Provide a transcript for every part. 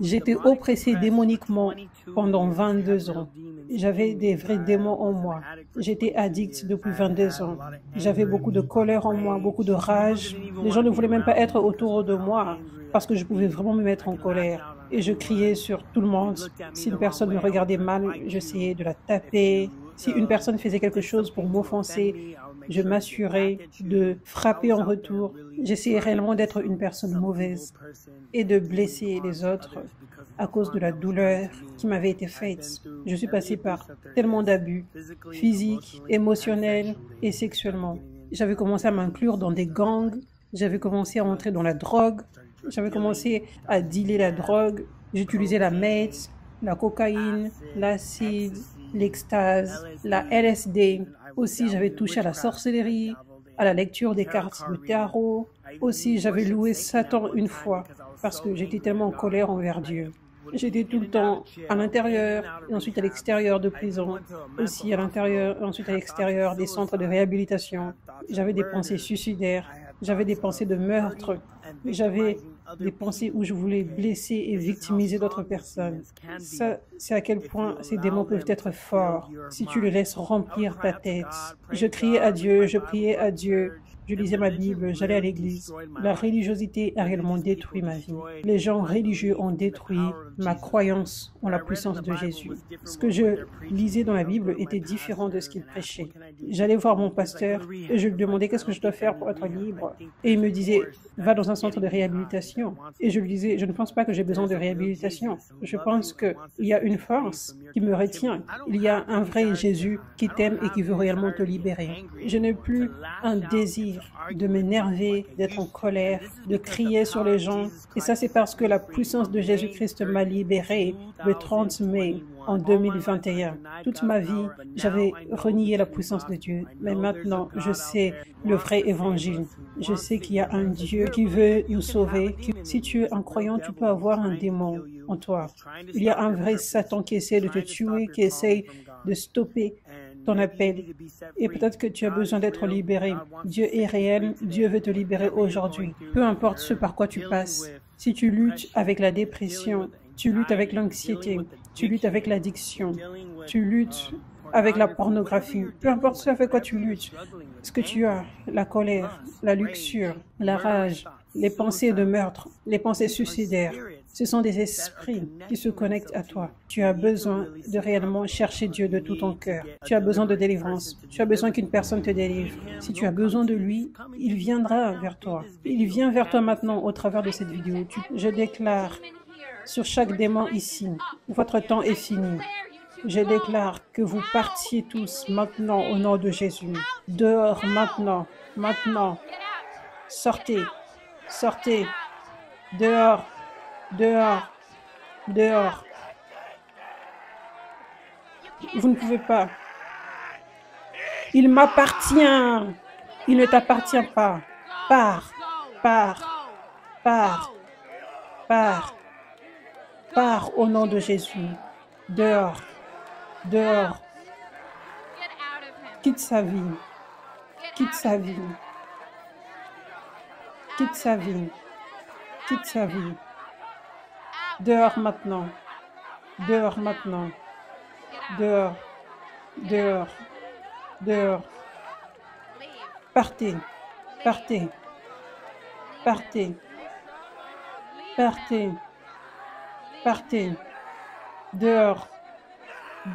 J'étais oppressé démoniquement pendant 22 ans. J'avais des vrais démons en moi. J'étais addict depuis 22 ans. J'avais beaucoup de colère en moi, beaucoup de rage. Les gens ne voulaient même pas être autour de moi parce que je pouvais vraiment me mettre en colère. Et je criais sur tout le monde. Si une personne me regardait mal, j'essayais de la taper. Si une personne faisait quelque chose pour m'offenser, je m'assurais de frapper en retour. J'essayais réellement d'être une personne mauvaise et de blesser les autres à cause de la douleur qui m'avait été faite. Je suis passée par tellement d'abus physiques, émotionnels et sexuellement. J'avais commencé à m'inclure dans des gangs, j'avais commencé à entrer dans la drogue, j'avais commencé à dealer la drogue, j'utilisais la meth, la cocaïne, l'acide, l'extase, la LSD. Aussi, j'avais touché à la sorcellerie, à la lecture des cartes de tarot. Aussi, j'avais loué Satan une fois parce que j'étais tellement en colère envers Dieu. J'étais tout le temps à l'intérieur et ensuite à l'extérieur de prison, aussi à l'intérieur et ensuite à l'extérieur des centres de réhabilitation. J'avais des pensées suicidaires, j'avais des pensées de meurtre, j'avais des pensées où je voulais blesser et victimiser d'autres personnes. Ça, c'est à quel point ces démons peuvent être forts si tu les laisses remplir ta tête. Je criais à Dieu, je priais à Dieu. Je lisais ma Bible, j'allais à l'église. La religiosité a réellement détruit ma vie. Les gens religieux ont détruit ma croyance en la puissance de Jésus. Ce que je lisais dans la Bible était différent de ce qu'il prêchait. J'allais voir mon pasteur et je lui demandais qu'est-ce que je dois faire pour être libre. Et il me disait, va dans un centre de réhabilitation. Et je lui disais, je ne pense pas que j'ai besoin de réhabilitation. Je pense qu'il y a une force qui me retient. Il y a un vrai Jésus qui t'aime et qui veut réellement te libérer. Je n'ai plus un désir de m'énerver, d'être en colère, de crier sur les gens. Et ça, c'est parce que la puissance de Jésus-Christ m'a libéré le 30 mai en 2021. Toute ma vie, j'avais renié la puissance de Dieu. Mais maintenant, je sais le vrai évangile. Je sais qu'il y a un Dieu qui veut nous sauver. Si tu es un croyant, tu peux avoir un démon en toi. Il y a un vrai Satan qui essaie de te tuer, qui essaie de stopper ton appel. Et peut-être que tu as besoin d'être libéré. Dieu est réel, Dieu veut te libérer aujourd'hui. Peu importe ce par quoi tu passes. Si tu luttes avec la dépression, tu luttes avec l'anxiété, tu luttes avec l'addiction, tu luttes avec la pornographie, peu importe ce avec quoi tu luttes, ce que tu as, la colère, la luxure, la rage, les pensées de meurtre, les pensées suicidaires, ce sont des esprits qui se connectent à toi. Tu as besoin de réellement chercher Dieu de tout ton cœur. Tu as besoin de délivrance. Tu as besoin qu'une personne te délivre. Si tu as besoin de lui, il viendra vers toi. Il vient vers toi maintenant au travers de cette vidéo. Je déclare sur chaque démon ici, votre temps est fini. Je déclare que vous partiez tous maintenant au nom de Jésus. Dehors maintenant, maintenant. Sortez, sortez, dehors, dehors, dehors. Vous ne pouvez pas. Il m'appartient. Il ne t'appartient pas. Pars, pars, pars, pars, pars au nom de Jésus. Dehors, dehors. Quitte sa vie. Quitte sa vie. Quitte sa vie. Quitte sa vie. Dehors maintenant. Dehors maintenant. Dehors. Dehors. Dehors. Partez. Partez. Partez. Partez. Partez. Dehors.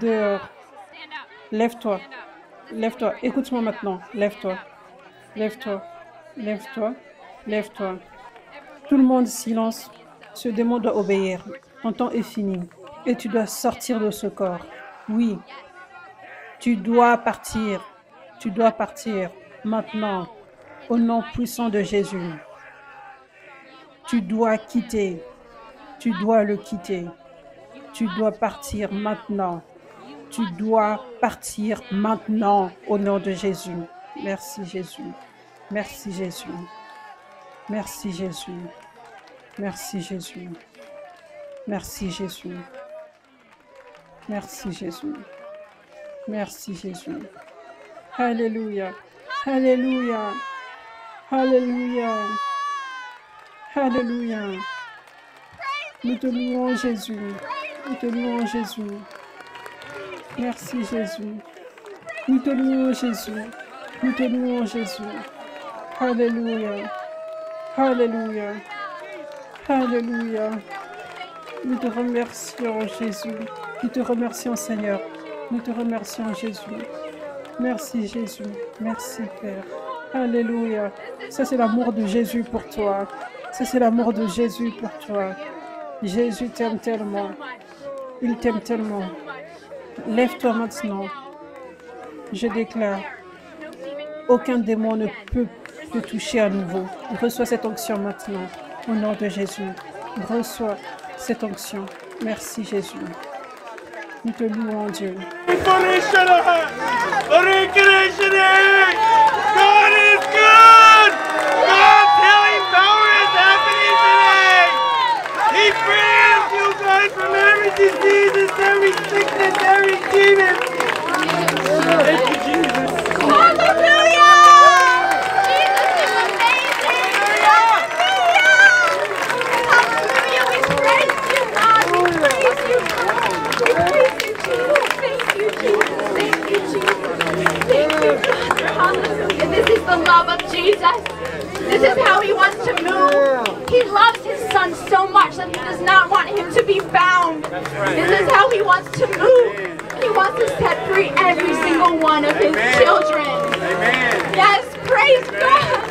Dehors. Lève-toi. Lève-toi. Écoute-moi maintenant. Lève-toi. Lève-toi. Lève-toi. Lève-toi. Tout le monde, silence. Ce démon doit obéir. Ton temps est fini. Et tu dois sortir de ce corps. Oui. Tu dois partir. Tu dois partir. Maintenant. Au nom puissant de Jésus. Tu dois quitter. Tu dois le quitter. Tu dois partir maintenant. Tu dois partir maintenant au nom de Jésus. Merci Jésus. Merci Jésus. Merci Jésus. Merci Jésus. Merci Jésus. Merci Jésus. Merci Jésus. Alléluia. Alléluia. Alléluia. Alléluia. Nous te louons, Jésus. Nous te louons, Jésus. Merci, Jésus. Nous te louons, Jésus. Nous te louons, Jésus. Alléluia. Alléluia. Alléluia. Nous te remercions, Jésus. Nous te remercions, Seigneur. Nous te remercions, Jésus. Merci, Jésus. Merci, Père. Alléluia. Ça, c'est l'amour de Jésus pour toi. Ça, c'est l'amour de Jésus pour toi. Jésus t'aime tellement. Il t'aime tellement. Lève-toi maintenant. Je déclare, aucun démon ne peut te toucher à nouveau. Reçois cette onction maintenant. Au nom de Jésus. Reçois cette onction. Merci, Jésus. Nous te louons, Dieu. God is good! God's healing power is happening today! He frees you guys from every disease, every sickness, every demon! Thank you, Jesus. Hallelujah! Jesus is amazing! Hallelujah! We praise you, God! We praise you, God! We praise you, Jesus! Thank you, Jesus! Thank you, Jesus! Thank you, God! Hallelujah! This is the love of Jesus! This is how he wants to move. He loves his son so much that he does not want him to be bound. This is how he wants to move. He wants to set free every single one of his children. Amen. Yes, praise God.